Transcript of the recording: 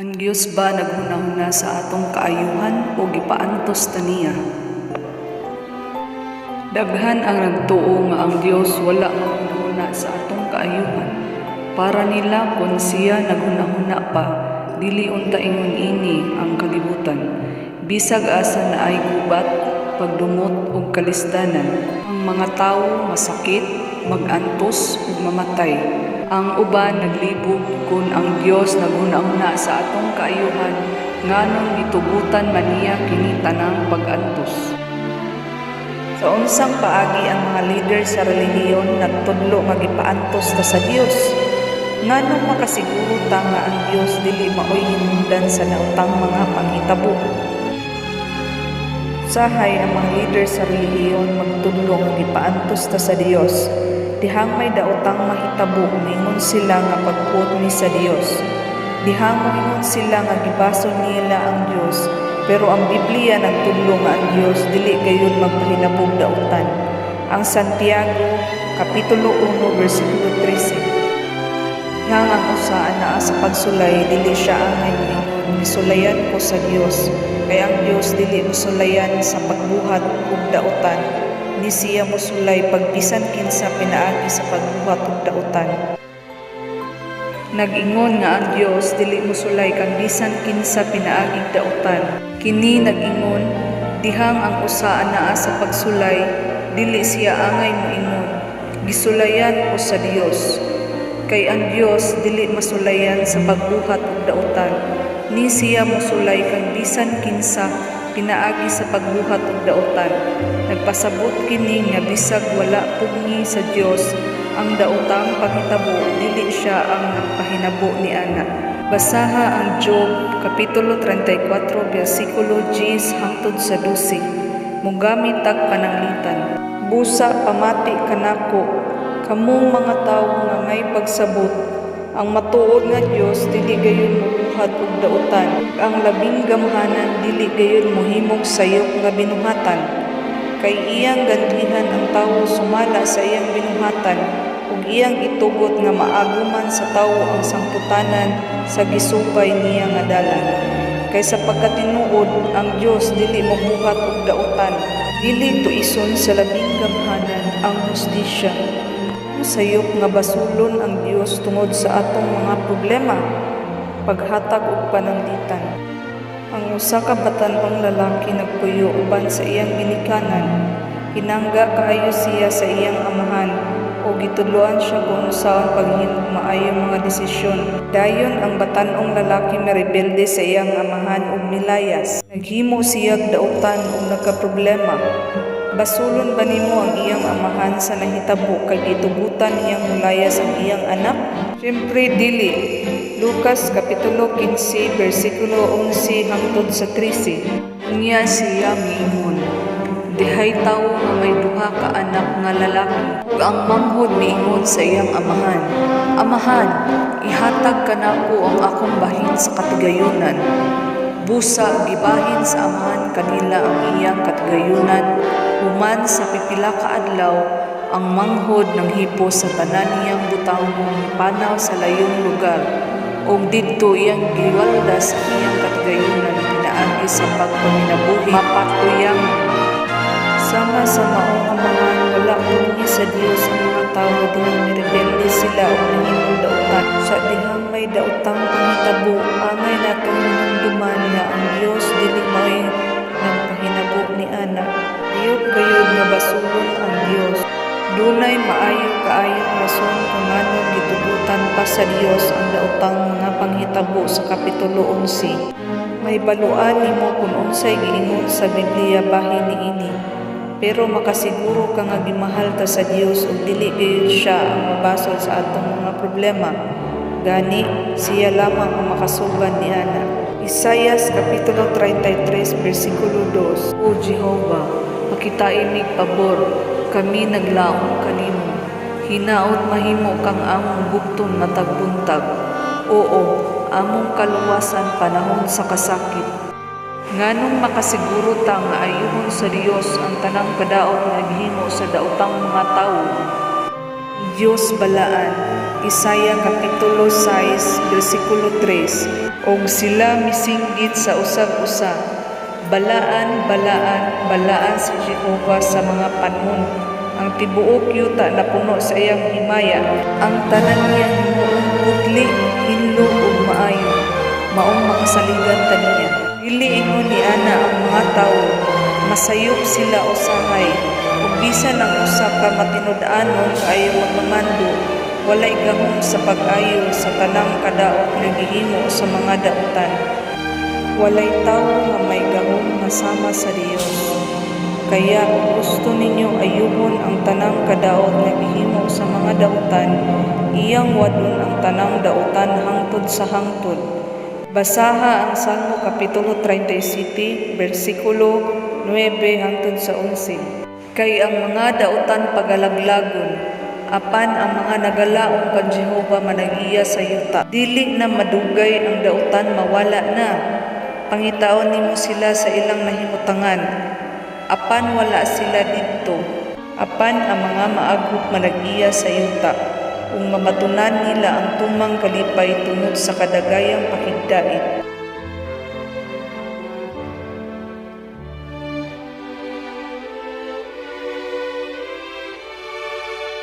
Ang Dios ba naghunahuna sa atong kaayuhan o gipaantos ta niya? Daghan ang nagtuo nga ang Dios wala maghunahuna sa atong kaayuhan. Para nila kung siya naghunahuna pa, dili unta ingon ini ang kalibutan. Bisag asa na ay gubat, pagdumot ug kalisdanan. Ang mga tawo masakit, magantos ug mamatay. Ang uban naglibog kung ang Dios naghunahuna sa atong kaayuhan nganong gitugutan man niya kini tanang pag-antos. Sa unsang paagi ang mga leader sa relihiyon nagtudlo nga gipaantos ta sa Dios. Nganong makasiguro ta nga ang Dios dili maoy hinungdan sa nautang mga panghitabo. Usahay ang mga leader sa relihiyon magtudlo nga gipaantos ta sa Dios. Dihang may daotang mahitabo, mingon sila nga pagpuot ni sa Dios. Dihang moingon sila nga gibason nila ang Dios, pero ang Biblia nagtudlo nga ang Dios dili gayon magpahinabog daotan. Ang Santiago kapitulo 1 bersikulo 13. Dihang ang usa anaa sa pagsulay dili siya angay moingon, misulayan ko sa Dios, kay ang Dios dili misulayan sa pagbuhat ug daotan. Ni siya mosulay pagbisan kinsa pinaagi sa pagbuhat ug daotan. Nag-ingon nga ang Dios dili mosulay kang bisan kinsa pinaaging daotan. Kini nag-ingon dihang ang usa anaa sa pagsulay dili siya angay moingon, gisulayan ko sa Dios. Kay ang Dios dili masulayan sa pagbuhat ug daotan. Ni siya mosulay kang bisan kinsa pinaagi sa pagbuhat ug daotan. Nagpasabot kini nga bisag wala pugni sa Dios ang daotang panghitabo, dili siya ang nagpahinabo ni ana. Basaha ang Job kapitulo 34 bersikulo 10 hangtod sa 12. Mugamit tag pananglitan. Busa pamati kanako kamong mga tawo nga may pagsabot. Ang matuod nga Dios dili gayon mobuhat og daotan. Ang labing gamhanan dili gayon mohimog sayop nga binuhatan. Kay iyang gandihan ang tawo sumala sa iyang binuhatan ug iyang itugot nga maaguman sa tawo ang sangputanan sa gisupay niya nga dalan. Kay sa pagkatinuod ang Dios dili mobuhat og daotan. Dili tuison sa labing gamhanan ang hustisya. Sayop nga basulon ang Dios tungod sa atong mga problema, paghatag og pananglitan. Ang usa ka batan-ong lalaki nagpuyo uban sa iyang ginikanan. Hinangga kaayo siya sa iyang amahan o gitudloan siya kung saan paghimog maayong mga desisyon. Dayon ang batan-ong lalaki merebelde sa iyang amahan ug milayas. Naghimo siya daotan ug nagkaproblema. Basulon ba nimo ang iyang amahan sa nahitabo kay gitugutan niyang mulayas ang iyang anak? Siyempre dili. Lucas kapitulo 15 bersikulo 11 hangtod sa 13. Unya siya miingon, dihay tawo nga may duha ka anak nga lalaki ug ang manghod miingon sa iyang amahan, amahan, ihatag kanako ang akong bahin sa katigayunan. Busa gibahin sa amahan kanila ang iyang katigayunan. Human sa pipila ka adlaw, ang manghod nang hipo sa tanan niyang butangong panaw sa layong lugar. Og didto iyang giwalda sa iyang katigayunan pinaagi sa pagpaminabuhi mapatuyang. Sama sa maong amahan wala pugni sa Dios ang mga tawo dihang nirebelde sila ug nahimong daotan. Sa dihang may daotang panghitabo, angay natong hinumduman nga ang Dios dili maoy nagpahinabo ni ana. Ayok gayud nga basulon ang Dios. Dunay maayo kaayong rason kung anong gitugutan pa sa Dios ang daotang mga panghitabo sa kapitulo 11. May baluan nimo kung unsay giingon sa Biblia bahin niini. Pero makasiguro ka nga gimahal ta sa Dios ug dili gayud siya ang mabasol sa atong mga problema. Gani siya lamang ang makasuban ni ana. Isaias kapitulo 33 bersikulo 2. O Jehovah, makitainig pabor, kami naglaom kanimo. Hinaot mahimo kang among bugton matag buntag. Oo, among kaluwasan panahon sa kasakit. Nganong makasiguro ta nga ayuhon sa Dios ang tanang kadaot nga gihimo sa daotang mga tawo. Dios balaan. Isaiah kapitulo 6 bersikulo 3. og sila misinggit sa usag-usa. Balaan, balaan, balaan si Jehova sa mga panahon. Ang tibuok yuta na puno sa iyang himaya, ang tanan niya himuon putli, hinlo ug maayo, maong makasaligan taniya. Dili ingon ni ana ang mga tawo, masayop sila usahay, ug bisan ang usa ka matinud-anon kaayo magmamando, walay gahom sa pag-ayo sa tanang kadaot nga gihimo sa mga dautan. Walay tawo nga may gahom nga sama sa Dios. Kaya gusto ninyo ayuhon ang tanang kadaot nga gihimo sa mga dautan, iyang wadon ang tanang dautan hangtod sa hangtod. Basaha ang Salmo Kapitulo 37, versikulo 9 hangtod sa 11. Kay ang mga dautan pagalaglagon, apan ang mga nagalaom kan Jehova managiya sa yuta. Dili na madugay ang dautan mawala na. Pangitaon nimo sila sa ilang nahimutangan, apan wala sila didto. Apan ang mga maagot managiya sa yuta, ug mamatunan nila ang tumang kalipay tungod sa kadagayang pakigdait.